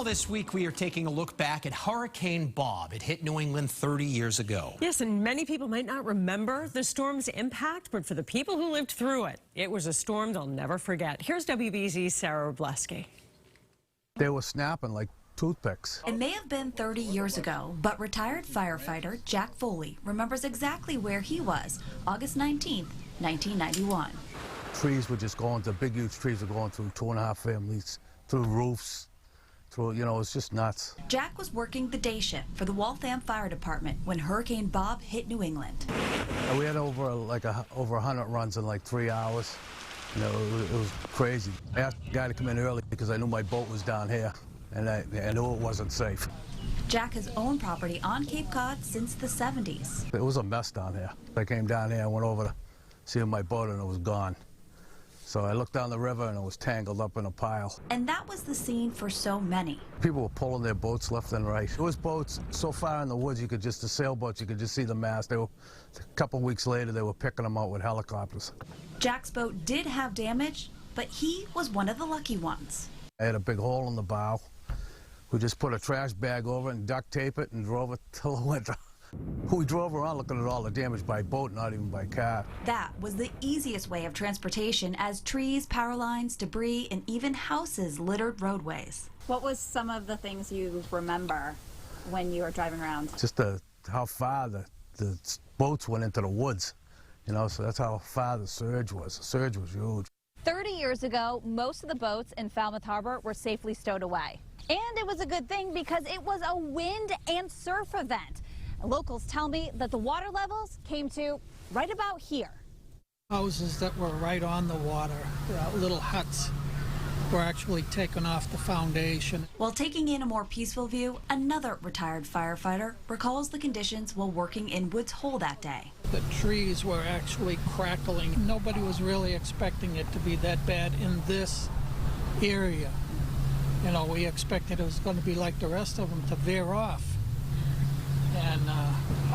Well, this week we are taking a look back at Hurricane Bob. It hit New England 30 years ago. Yes, and many people might not remember the storm's impact, but for the people who lived through it, it was a storm they'll never forget. Here's WBZ's Wroblewski. They were snapping like toothpicks. It may have been 30 years ago, but retired firefighter Jack Foley remembers exactly where he was August 19th, 1991. Trees were just going, the big huge trees were going through 2.5 families, through roofs, through, you know, it's just nuts. Jack was working the day shift for the Waltham Fire Department when Hurricane Bob hit New England. And we had over 100 runs in like 3 hours. You know, it was crazy. I asked the guy to come in early because I knew my boat was down here, and I knew it wasn't safe. Jack has owned property on Cape Cod since the 70s. It was a mess down here. I came down here, I went over to see my boat, and it was gone. So I looked down the river, and it was tangled up in a pile. And that was the scene for so many. People were pulling their boats left and right. There was boats so far in the woods, the sailboats, you could just see the mast. A couple weeks later, they were picking them out with helicopters. Jack's boat did have damage, but he was one of the lucky ones. I had a big hole in the bow. We just put a trash bag over it and duct tape it and drove it till the winter. We drove around looking at all the damage by boat, not even by car. That was the easiest way of transportation, as trees, power lines, debris, and even houses littered roadways. What was some of the things you remember when you were driving around? Just how far the boats went into the woods, you know, so that's how far the surge was. The surge was huge. 30 years ago, most of the boats in Falmouth Harbor were safely stowed away. And it was a good thing because it was a wind and surf event. Locals tell me that the water levels came to right about here. Houses that were right on the water, little huts, were actually taken off the foundation. While taking in a more peaceful view, another retired firefighter recalls the conditions while working in Woods Hole that day. The trees were actually crackling. Nobody was really expecting it to be that bad in this area. You know, we expected it was going to be like the rest of them, to veer off. And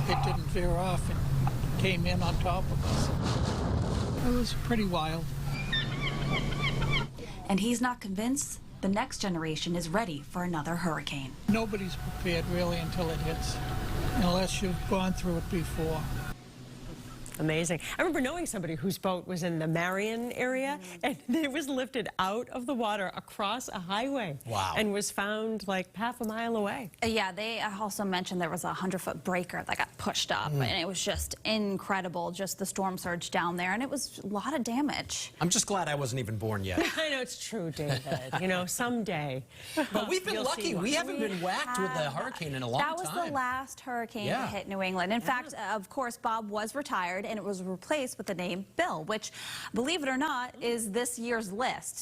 it didn't veer off, and came in on top of us. It was pretty wild. And he's not convinced the next generation is ready for another hurricane. Nobody's prepared really until it hits, unless you've gone through it before. Amazing. I remember knowing somebody whose boat was in the Marion area, and it was lifted out of the water across a highway. Wow. And was found like half a mile away. Yeah, they also mentioned there was a 100-foot breaker that got pushed up, and it was just incredible, just the storm surge down there, and it was a lot of damage. I'm just glad I wasn't even born yet. I know, it's true, David. You know, someday. But we've been lucky. We haven't been whacked with a hurricane in a long time. That was the last hurricane to hit New England. In fact, of course, Bob was retired, and it was replaced with the name Bill, which, believe it or not, is this year's list.